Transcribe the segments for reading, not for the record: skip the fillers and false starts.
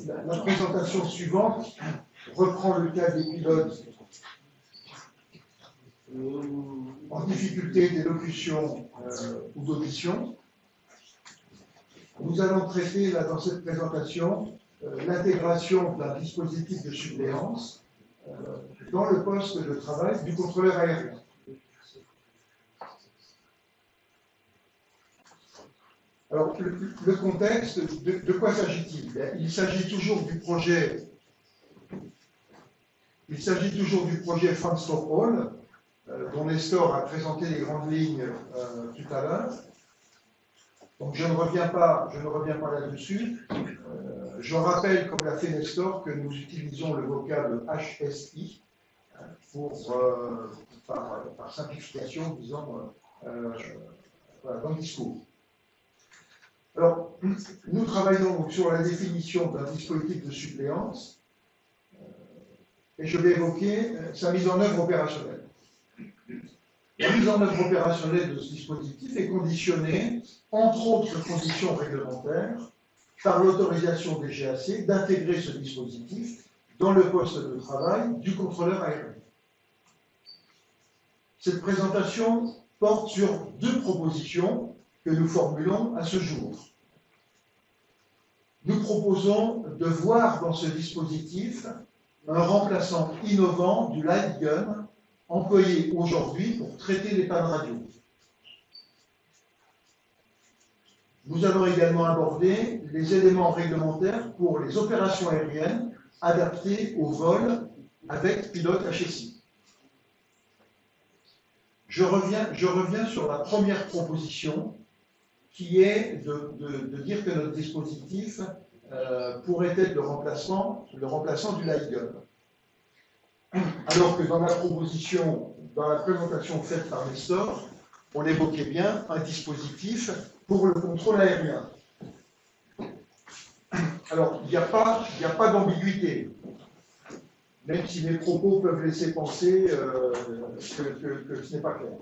La présentation suivante reprend le cas des pilotes en difficulté d'élocution ou d'audition. Nous allons traiter là, dans cette présentation l'intégration d'un dispositif de suppléance dans le poste de travail du contrôleur aérien. Alors, le contexte, de quoi s'agit-il? Il s'agit toujours du projet France for All, dont Nestor a présenté les grandes lignes tout à l'heure. Donc, je ne reviens pas là-dessus. Je rappelle, comme l'a fait Nestor, que nous utilisons le vocable HSI par simplification, disons, dans le discours. Alors, nous travaillons donc sur la définition d'un dispositif de suppléance et je vais évoquer sa mise en œuvre opérationnelle. La mise en œuvre opérationnelle de ce dispositif est conditionnée, entre autres conditions réglementaires, par l'autorisation des GAC d'intégrer ce dispositif dans le poste de travail du contrôleur aérien. Cette présentation porte sur deux propositions que nous formulons à ce jour. Nous proposons de voir dans ce dispositif un remplaçant innovant du light gun employé aujourd'hui pour traiter les pannes radio. Nous allons également aborder les éléments réglementaires pour les opérations aériennes adaptées au vol avec pilote HSI. Je reviens sur la première proposition qui est de dire que notre dispositif pourrait être le remplaçant du light gun. Alors que dans la présentation faite par Nestor, on évoquait bien un dispositif pour le contrôle aérien. Alors, il n'y a pas d'ambiguïté, même si mes propos peuvent laisser penser que ce n'est pas clair.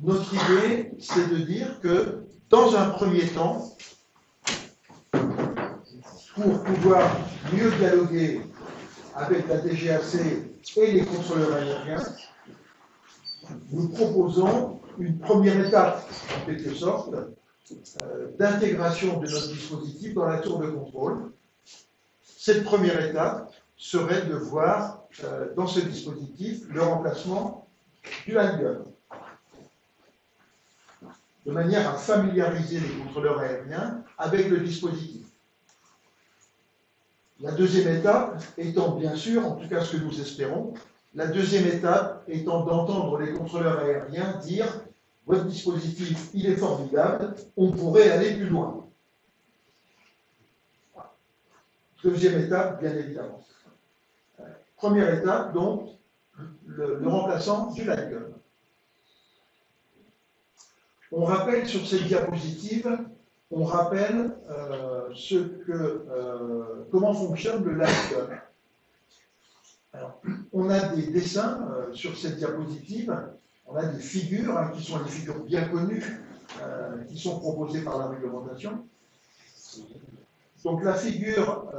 Notre idée, c'est de dire que, dans un premier temps, pour pouvoir mieux dialoguer avec la DGAC et les contrôleurs aériens, nous proposons une première étape, en quelque sorte, d'intégration de notre dispositif dans la tour de contrôle. Cette première étape serait de voir dans ce dispositif le remplacement du handgun, de manière à familiariser les contrôleurs aériens avec le dispositif. La deuxième étape étant, bien sûr, en tout cas ce que nous espérons, la deuxième étape étant d'entendre les contrôleurs aériens dire « Votre dispositif, il est formidable, on pourrait aller plus loin ». Deuxième étape, bien évidemment. Première étape, donc, le remplaçant du light gun. On rappelle sur cette diapositive, on rappelle comment fonctionne le light gun. Alors, on a des dessins sur cette diapositive, on a des figures qui sont des figures bien connues, qui sont proposées par la réglementation. Donc la figure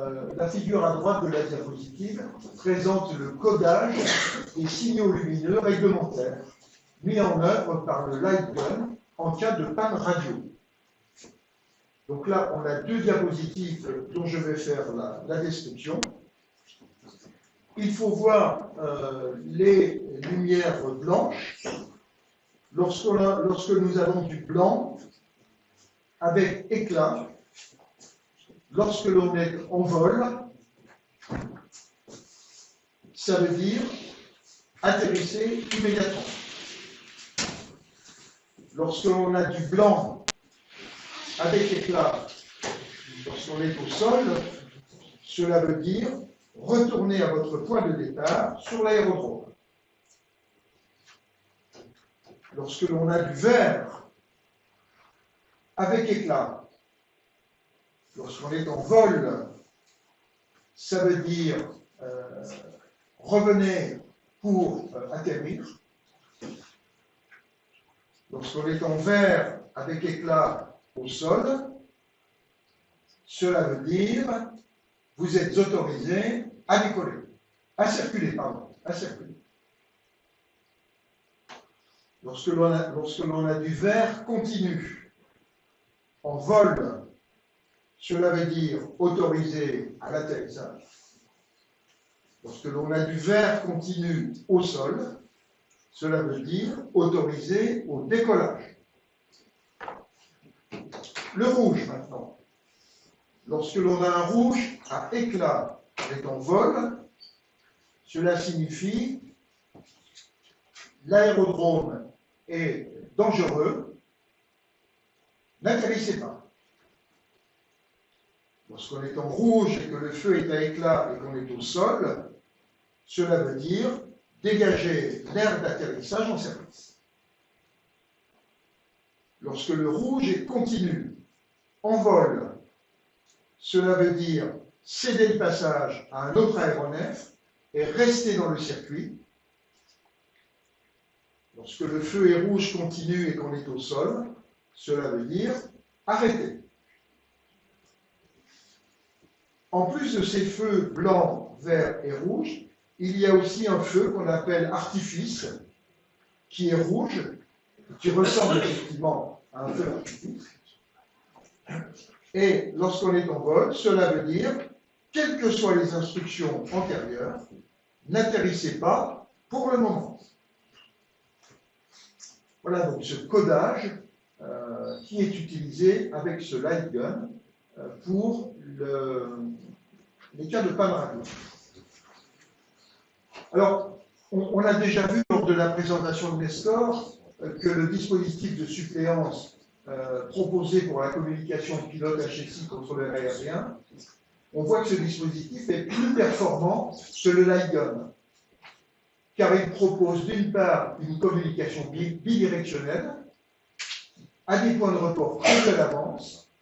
à droite de la diapositive présente le codage des signaux lumineux réglementaires mis en œuvre par le light gun en cas de panne radio. Donc là, on a deux diapositives dont je vais faire la description. Il faut voir les lumières blanches. Lorsque nous avons du blanc avec éclat, lorsque l'on est en vol, ça veut dire atterrisser immédiatement. Lorsque l'on a du blanc avec éclat, lorsqu'on est au sol, cela veut dire retourner à votre point de départ sur l'aérodrome. Lorsque l'on a du vert avec éclat, lorsqu'on est en vol, ça veut dire revenez pour atterrir. Lorsqu'on est en vert avec éclat au sol, cela veut dire vous êtes autorisé à décoller, à circuler, pardon, à circuler. Lorsque l'on a du vert continu en vol, cela veut dire autorisé à l'atterrissage. Lorsque l'on a du vert continu au sol, cela veut dire autorisé au décollage. Le rouge maintenant. Lorsque l'on a un rouge à éclat avec en vol, cela signifie l'aérodrome est dangereux, n'atterrissez pas. Lorsqu'on est en rouge et que le feu est à éclat et qu'on est au sol, cela veut dire dégager l'air d'atterrissage en service. Lorsque le rouge est continu, en vol, cela veut dire céder le passage à un autre aéronef et rester dans le circuit. Lorsque le feu est rouge continu et qu'on est au sol, cela veut dire arrêter. En plus de ces feux blancs, verts et rouges, il y a aussi un feu qu'on appelle artifice, qui est rouge, qui ressemble effectivement à un feu d'artifice. Et lorsqu'on est en vol, cela veut dire, quelles que soient les instructions antérieures, n'atterrissez pas pour le moment. Voilà donc ce codage qui est utilisé avec ce light gun pour les cas de panne radio. Alors, on a déjà vu lors de la présentation de Nestor que le dispositif de suppléance proposé pour la communication pilote HSI contrôleur aérien, on voit que ce dispositif est plus performant que le light gun, car il propose d'une part une communication bidirectionnelle à des points de report très à l'avance,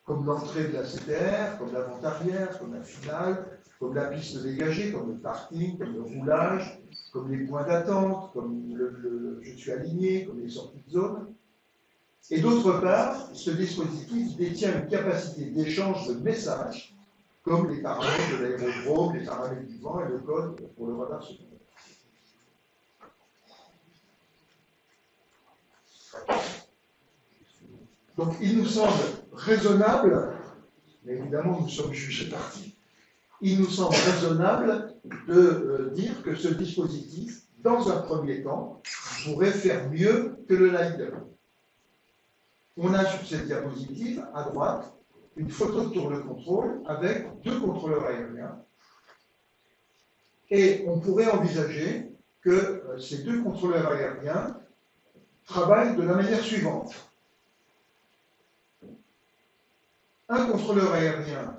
comme l'entrée de la CTR, comme la vente arrière, comme la finale, comme la piste dégagée, comme le parking, comme le roulage, comme les points d'attente, comme je suis aligné, comme les sorties de zone. Et d'autre part, ce dispositif détient une capacité d'échange de messages, comme les paramètres de l'aérodrome, les paramètres du vent et le code pour le radar secondaire. Donc il nous semble raisonnable, mais évidemment nous sommes jugés partis, il nous semble raisonnable de dire que ce dispositif, dans un premier temps, pourrait faire mieux que le light gun. On a sur cette diapositive, à droite, une photo de tour de contrôle avec deux contrôleurs aériens. Et on pourrait envisager que ces deux contrôleurs aériens travaillent de la manière suivante. Un contrôleur aérien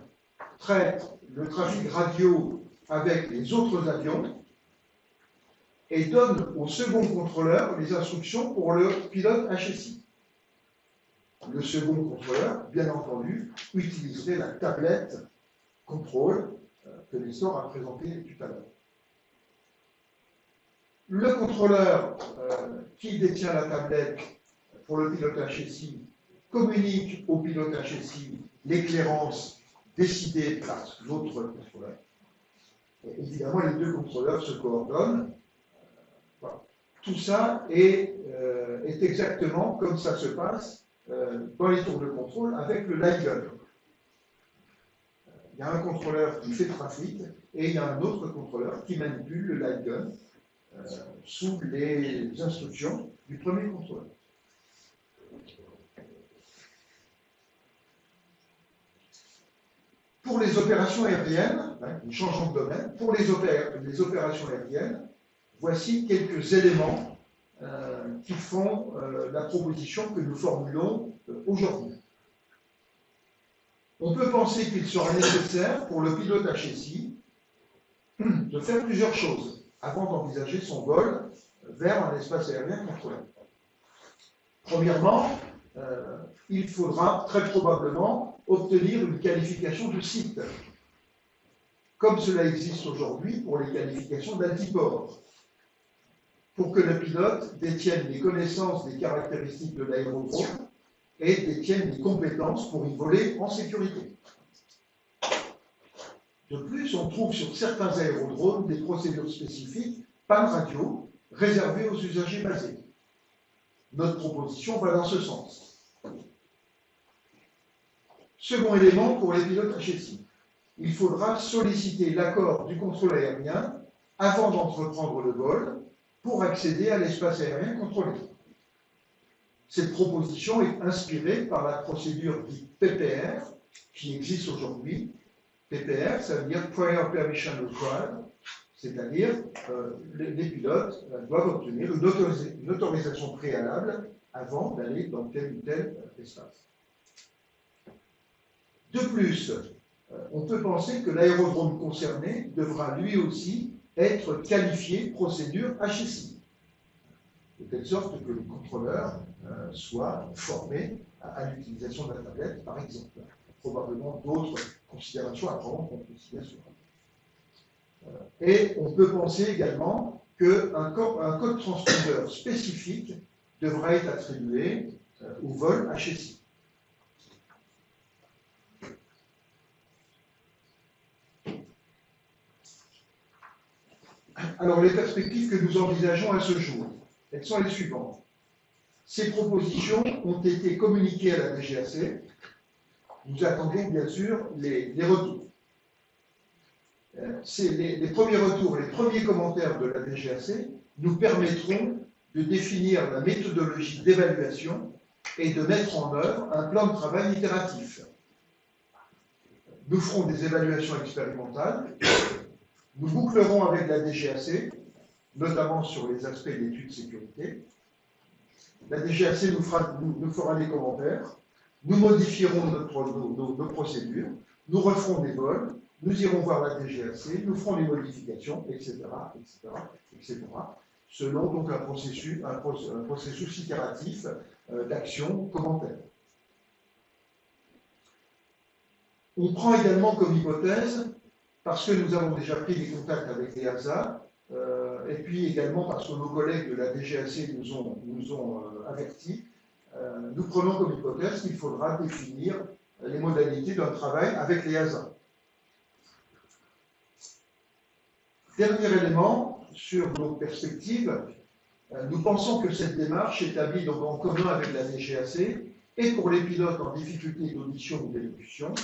traite le trafic radio avec les autres avions et donne au second contrôleur les instructions pour le pilote HSI. Le second contrôleur, bien entendu, utiliserait la tablette contrôle que Nestor a présentée tout à l'heure. Le contrôleur qui détient la tablette pour le pilote HSI communique au pilote HSI l'éclairance décidée par l'autre contrôleur. Et évidemment, les deux contrôleurs se coordonnent. Voilà. Tout ça est exactement comme ça se passe dans les tours de contrôle avec le light gun. Il y a un contrôleur qui fait le trafic et il y a un autre contrôleur qui manipule le light gun sous les instructions du premier contrôleur. Pour les opérations aériennes, nous changeons de domaine, pour les opérations aériennes, voici quelques éléments qui font la proposition que nous formulons aujourd'hui. On peut penser qu'il sera nécessaire pour le pilote HSI de faire plusieurs choses avant d'envisager son vol vers un espace aérien contrôlé. Premièrement, il faudra très probablement obtenir une qualification de site, comme cela existe aujourd'hui pour les qualifications d'altiport, pour que le pilote détienne les connaissances des caractéristiques de l'aérodrome et détienne les compétences pour y voler en sécurité. De plus, on trouve sur certains aérodromes des procédures spécifiques, panne radio, réservées aux usagers basés. Notre proposition va dans ce sens. Second élément pour les pilotes HSI. Il faudra solliciter l'accord du contrôle aérien avant d'entreprendre le vol pour accéder à l'espace aérien contrôlé. Cette proposition est inspirée par la procédure dite PPR qui existe aujourd'hui. PPR, ça veut dire Prior Permission Required, c'est-à-dire les pilotes doivent obtenir une autorisation préalable avant d'aller dans tel ou tel espace. De plus, on peut penser que l'aérodrome concerné devra lui aussi être qualifié procédure HSI, de telle sorte que le contrôleur soit formé à l'utilisation de la tablette, par exemple. Probablement d'autres considérations à prendre en compte aussi, bien sûr. Et on peut penser également qu'un code transpondeur spécifique devra être attribué au vol HSI. Alors, les perspectives que nous envisageons à ce jour, elles sont les suivantes. Ces propositions ont été communiquées à la DGAC. Nous attendons bien sûr les retours. Les premiers retours, les premiers commentaires de la DGAC nous permettront de définir la méthodologie d'évaluation et de mettre en œuvre un plan de travail itératif. Nous ferons des évaluations expérimentales. Nous bouclerons avec la DGAC, notamment sur les aspects d'études de sécurité. La DGAC nous fera des commentaires. Nous modifierons nos procédures. Nous referons des vols. Nous irons voir la DGAC. Nous ferons les modifications, etc., etc., etc., selon donc un processus itératif d'action commentaire. On prend également comme hypothèse, parce que nous avons déjà pris des contacts avec les EASA, et puis également parce que nos collègues de la DGAC nous ont avertis, nous prenons comme hypothèse qu'il faudra définir les modalités d'un travail avec les EASA. Dernier élément sur nos perspectives, nous pensons que cette démarche établie donc en commun avec la DGAC et pour les pilotes en difficulté d'audition ou d'élocution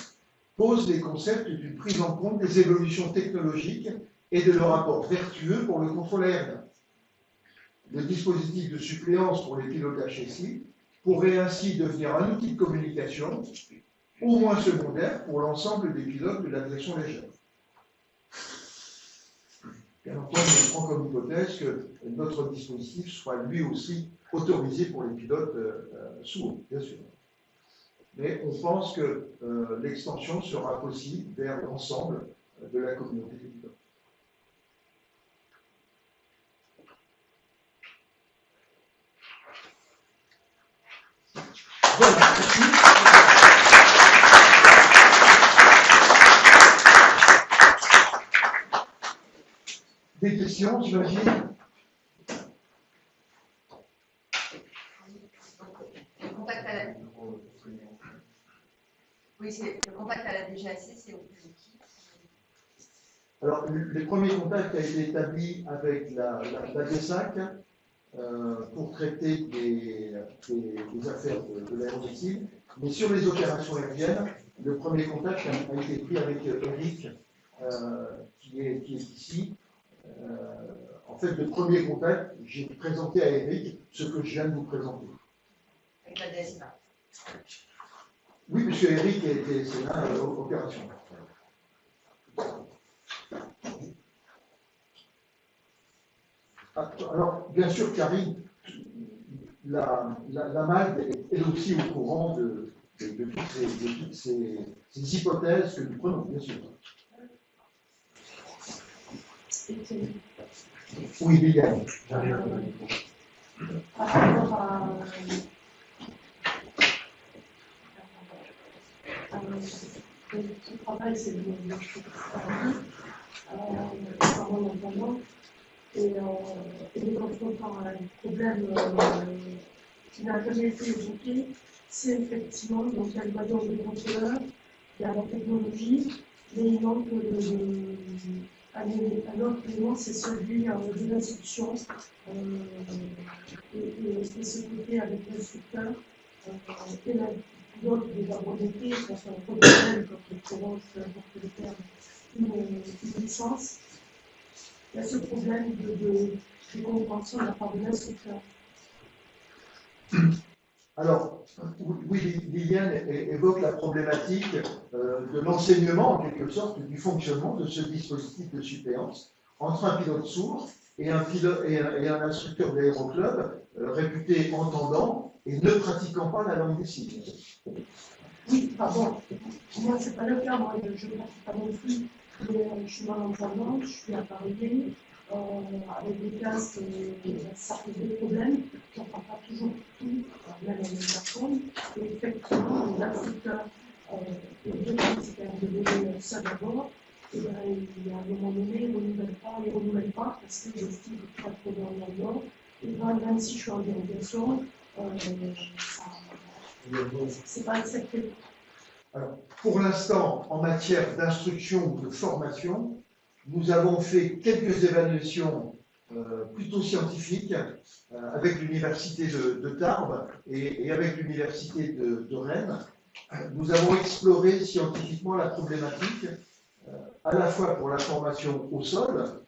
pose les concepts d'une prise en compte des évolutions technologiques et de leur apport vertueux pour le contrôle aérien. Le dispositif de suppléance pour les pilotes HSI pourrait ainsi devenir un outil de communication, au moins secondaire, pour l'ensemble des pilotes de l'aviation légère. Bien entendu, on prend comme hypothèse que notre dispositif soit lui aussi autorisé pour les pilotes sourds, bien sûr. Mais on pense que l'extension sera possible vers l'ensemble de la communauté des pilotes. Voilà, merci. Des questions, j'imagine? Oui, le contact à la DGAC, c'est auprès de qui? Alors, les premiers contacts ont été établis avec la DSAC pour traiter des affaires de l'aéronautique, mais sur les opérations aériennes, le premier contact a été pris avec Eric, qui est ici. En fait, le premier contact, j'ai présenté à Eric ce que je viens de vous présenter. Avec la DSA. Oui, monsieur Eric était CNA opération. Alors, bien sûr, Karine, la MALD est aussi au courant de toutes ces hypothèses que nous prenons, bien sûr. Oui, Liliane. Par rapport à ce travail, c'est le parole entendant et confrontant à un problème qui n'a jamais été évoqué, c'est effectivement donc il y a le bagage des contrôleurs, il y a la technologie, mais il manque un autre élément, c'est celui de l'instruction et ce côté avec l'instructeur et la pilote des abonnés, ça c'est un problème quand on commence à faire une licence. Il y a ce problème de compréhension de la part de l'instructeur. Alors, oui, Liliane évoque la problématique de l'enseignement, en quelque sorte, du fonctionnement de ce dispositif de suppléance entre un pilote sourd et un instructeur d'aéroclub réputé entendant et ne pratiquant pas la langue des signes. Oui, pardon. Moi, c'est pas le cas. Moi, je ne pratique pas non plus. Mais je suis malentendante, je suis appareillée. Avec des casques, ça pose des problèmes. Je n'entends pas toujours tout, même avec les personnes. Et effectivement, l'instructeur est bien de lever ça d'abord. Et il y a un moment donné, il ne renouvelle pas, parce que je estime que pas trop dans l'ordre. Et même si je suis en dérogation, c'est pas accepté. Alors, pour l'instant, en matière d'instruction ou de formation, nous avons fait quelques évaluations plutôt scientifiques avec l'université de Tarbes et avec l'université de Rennes. Nous avons exploré scientifiquement la problématique, à la fois pour la formation au sol,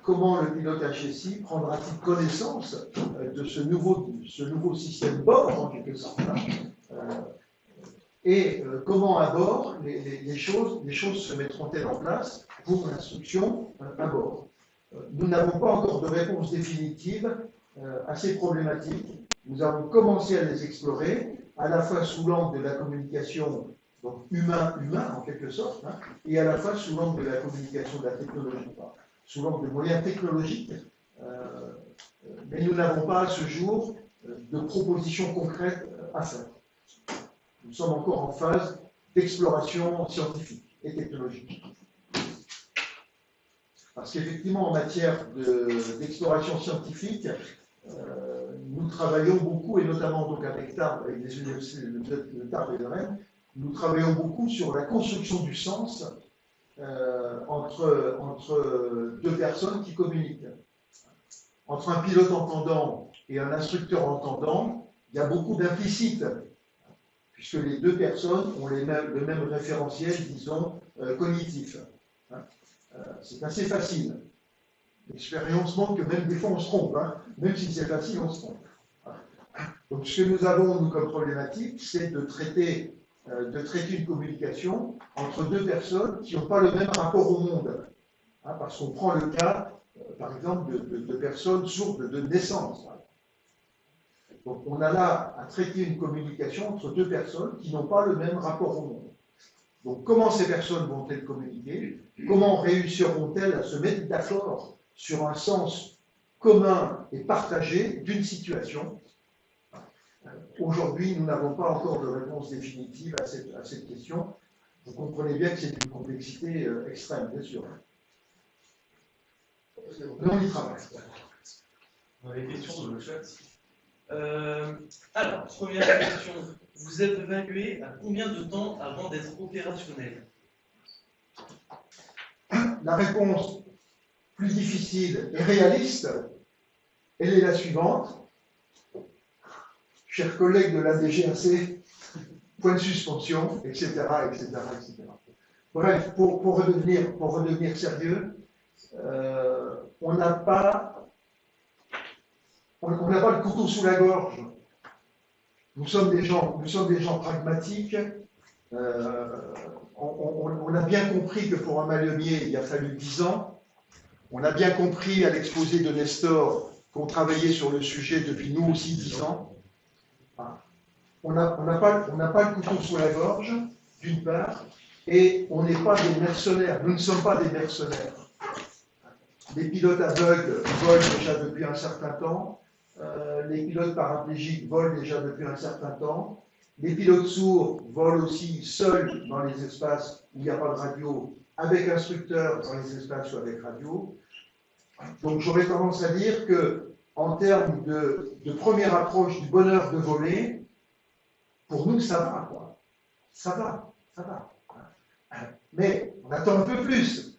comment le pilote HSI prendra-t-il connaissance de ce nouveau système bord, en quelque sorte, et comment à bord les choses se mettront-elles en place pour l'instruction à bord. Nous n'avons pas encore de réponse définitive à ces problématiques. Nous avons commencé à les explorer, à la fois sous l'angle de la communication donc humain en quelque sorte, et à la fois sous l'angle de la communication de la technologie, sous l'angle de moyens technologiques, mais nous n'avons pas à ce jour de propositions concrètes à faire. Nous sommes encore en phase d'exploration scientifique et technologique. Parce qu'effectivement, en matière d'exploration scientifique, nous travaillons beaucoup, et notamment donc avec Tarbes, avec les universités de Tarbes et de Rennes, nous travaillons beaucoup sur la construction du sens entre deux personnes qui communiquent. Entre un pilote entendant et un instructeur entendant, il y a beaucoup d'implicites, puisque les deux personnes ont le même référentiel, disons, cognitif. C'est assez facile. L'expérience montre que même des fois on se trompe, même si c'est facile, on se trompe. Donc ce que nous avons, nous, comme problématique, c'est de traiter une communication entre deux personnes qui n'ont pas le même rapport au monde. Parce qu'on prend le cas, par exemple, de personnes sourdes de naissance. Donc on a là à traiter une communication entre deux personnes qui n'ont pas le même rapport au monde. Donc comment ces personnes vont-elles communiquer? Comment réussiront-elles à se mettre d'accord sur un sens commun et partagé d'une situation? Aujourd'hui, nous n'avons pas encore de réponse définitive à cette question. Vous comprenez bien que c'est une complexité extrême, bien sûr. Mais on y travaille. On a des questions sur le chat. Alors, première question. Vous êtes évalué à combien de temps avant d'être opérationnel? La réponse plus difficile et réaliste, elle est la suivante. Chers collègues de la DGAC, point de suspension, etc., etc., etc. Bref, pour redevenir sérieux, on n'a pas le couteau sous la gorge. Nous sommes des gens pragmatiques. On a bien compris que pour un Malemier, il a fallu 10 ans. On a bien compris à l'exposé de Nestor qu'on travaillait sur le sujet depuis nous aussi 10 ans. On n'a pas le couteau sous la gorge, d'une part, et on n'est pas des mercenaires. Nous ne sommes pas des mercenaires. Les pilotes aveugles volent déjà depuis un certain temps. Les pilotes paraplégiques volent déjà depuis un certain temps. Les pilotes sourds volent aussi seuls dans les espaces où il n'y a pas de radio, avec instructeur dans les espaces ou avec radio. Donc j'aurais tendance à dire que, en termes de première approche du bonheur de voler, pour nous ça va, quoi. Ça va. Mais on attend un peu plus.